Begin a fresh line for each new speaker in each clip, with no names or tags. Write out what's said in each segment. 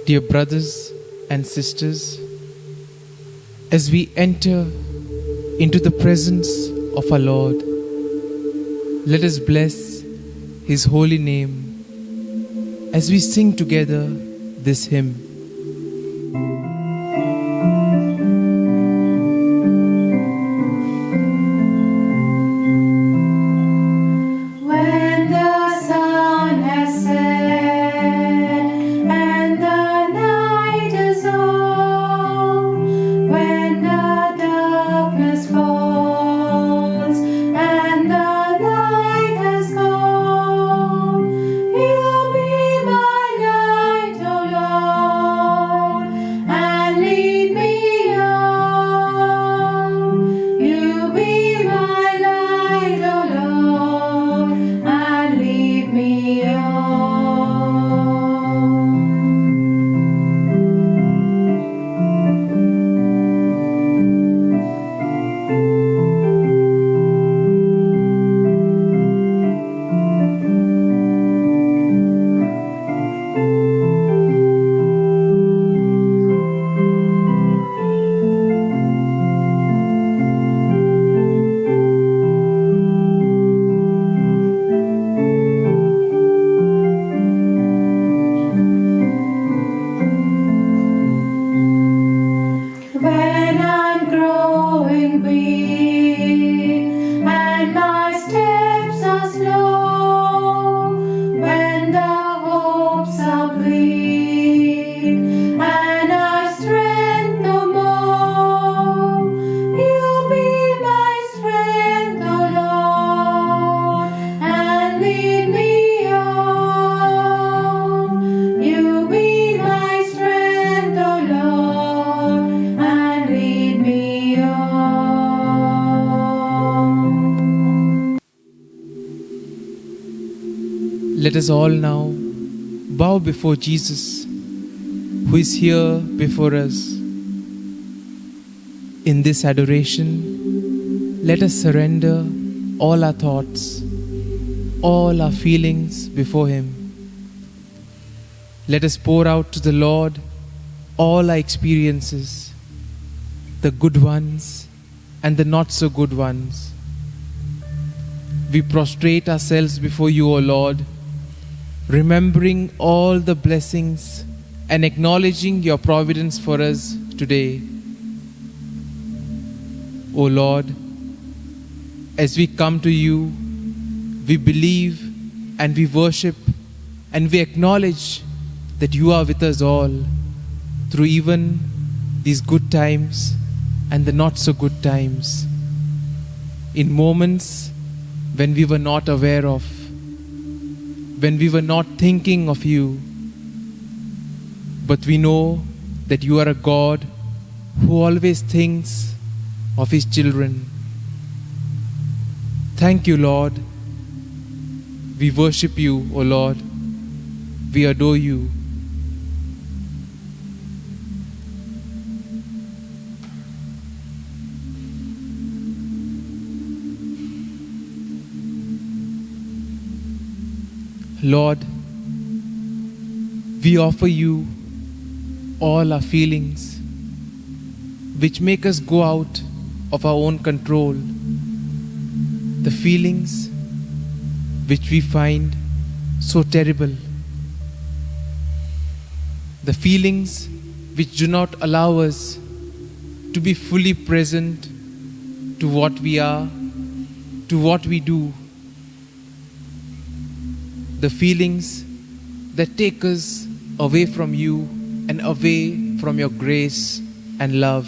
Dear brothers and sisters, as we enter into the presence of our Lord, let us bless His holy name as we sing together this hymn. Let us all now bow before Jesus, who is here before us. In this adoration, let us surrender all our thoughts, all our feelings before Him. Let us pour out to the Lord all our experiences, the good ones and the not so good ones. We prostrate ourselves before You, O Lord, remembering all the blessings and acknowledging Your providence for us today. O Lord, as we come to You, we believe and we worship and we acknowledge that You are with us all through even these good times and the not so good times. In moments when we were not aware of, when we were not thinking of You, but we know that You are a God who always thinks of His children. Thank You, Lord. We worship You, O Lord. We adore You. Lord, we offer You all our feelings which make us go out of our own control, the feelings which we find so terrible, the feelings which do not allow us to be fully present to what we are, to what we do, the feelings that take us away from You and away from Your grace and love.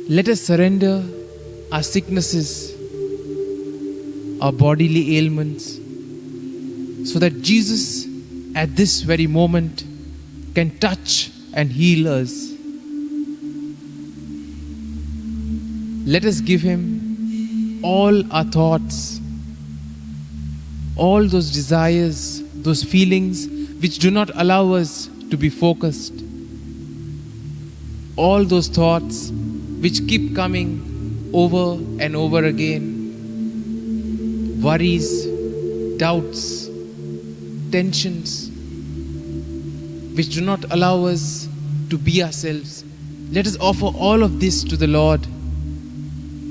Let us surrender our sicknesses, our bodily ailments, so that Jesus at this very moment can touch and heal us. Let us give Him all our thoughts, all those desires, those feelings which do not allow us to be focused, all those thoughts which keep coming over and over again, worries, doubts, tensions which do not allow us to be ourselves. Let us offer all of this to the Lord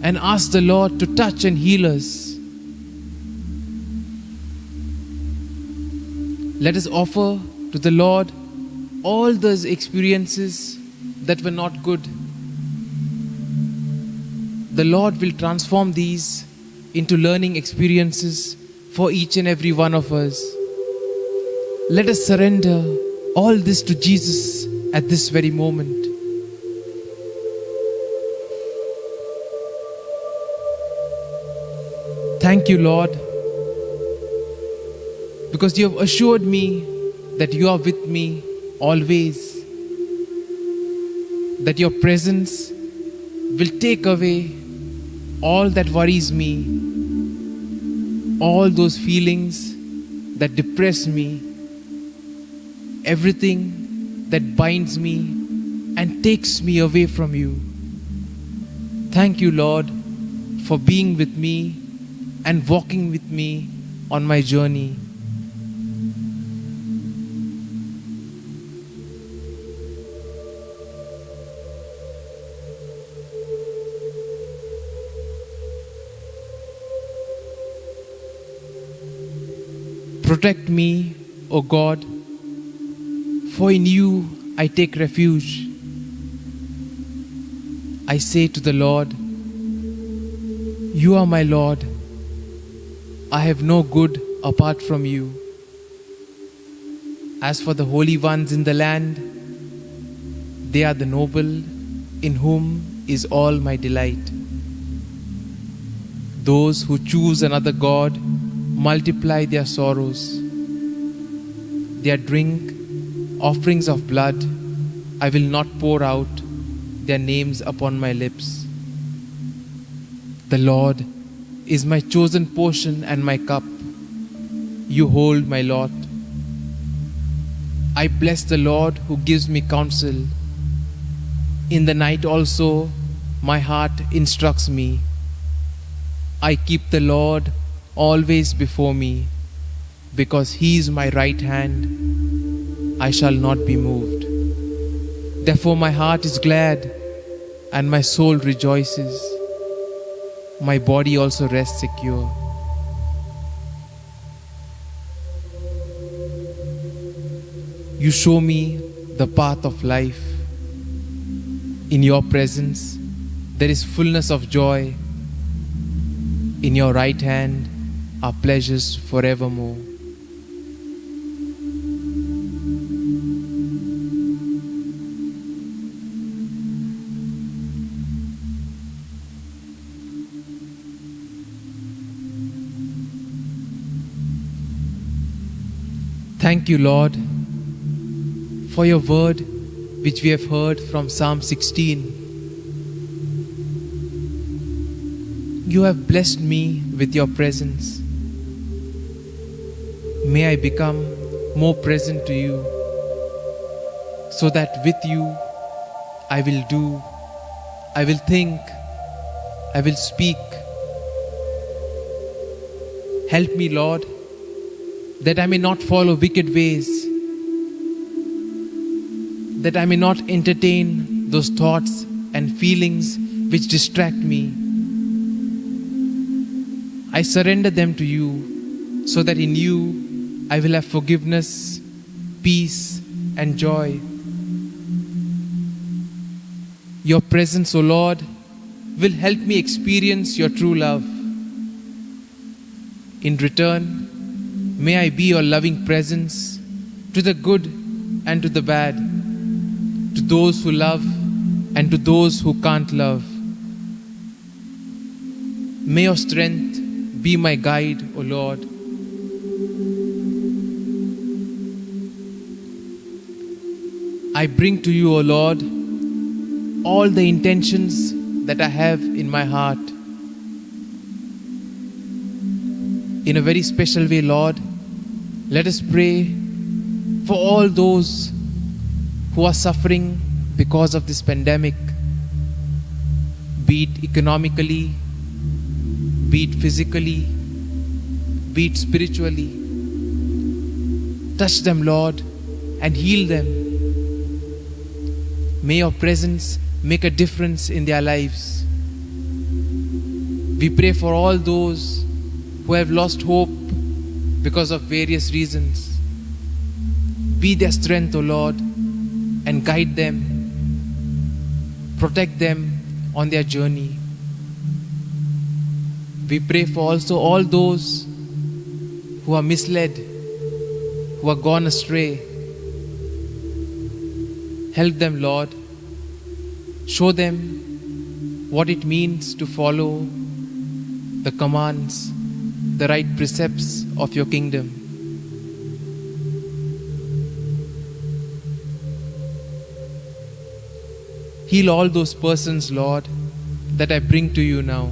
and ask the Lord to touch and heal us. Let us offer to the Lord all those experiences that were not good. The Lord will transform these into learning experiences for each and every one of us. Let us surrender all this to Jesus at this very moment. Thank you, Lord, because you have assured me that you are with me always, that your presence will take away all that worries me, all those feelings that depress me, everything that binds me and takes me away from you. Thank you, Lord, for being with me and walking with me on my journey. Protect me, O God, for in you I take refuge. I say to the Lord, you are my Lord. I have no good apart from you. As for the holy ones in the land, they are the noble, in whom is all my delight. Those who choose another God multiply their sorrows. Their drink offerings of blood, I will not pour out their names upon my lips. The Lord is my chosen portion and my cup. You hold my lot. I bless the Lord who gives me counsel. In the night also my heart instructs me. I keep the Lord always before me. Because he is my right hand, I shall not be moved. Therefore my heart is glad and my soul rejoices. My body also rests secure. You show me the path of life. In your presence there is fullness of joy. In your right hand are pleasures forevermore. Thank you, Lord, for your word which we have heard from Psalm 16. You have blessed me with your presence. May I become more present to you, so that with you I will do, I will think, I will speak. Help me, Lord, that I may not follow wicked ways, that I may not entertain those thoughts and feelings which distract me. I surrender them to you, so that in you I will have forgiveness, peace, and joy. Your presence, O Lord, will help me experience your true love. In return, may I be your loving presence to the good and to the bad, to those who love and to those who can't love. May your strength be my guide, O Lord. I bring to you, O Lord, all the intentions that I have in my heart. In a very special way, Lord, let us pray for all those who are suffering because of this pandemic, be it economically, be it physically, be it spiritually. Touch them, Lord, and heal them. May your presence make a difference in their lives. We pray for all those who have lost hope because of various reasons. Be their strength, O Lord, and guide them. Protect them on their journey. We pray for also all those who are misled, who are gone astray. Help them, Lord. Show them what it means to follow the commands, the right precepts of your kingdom. Heal all those persons, Lord, that I bring to you now.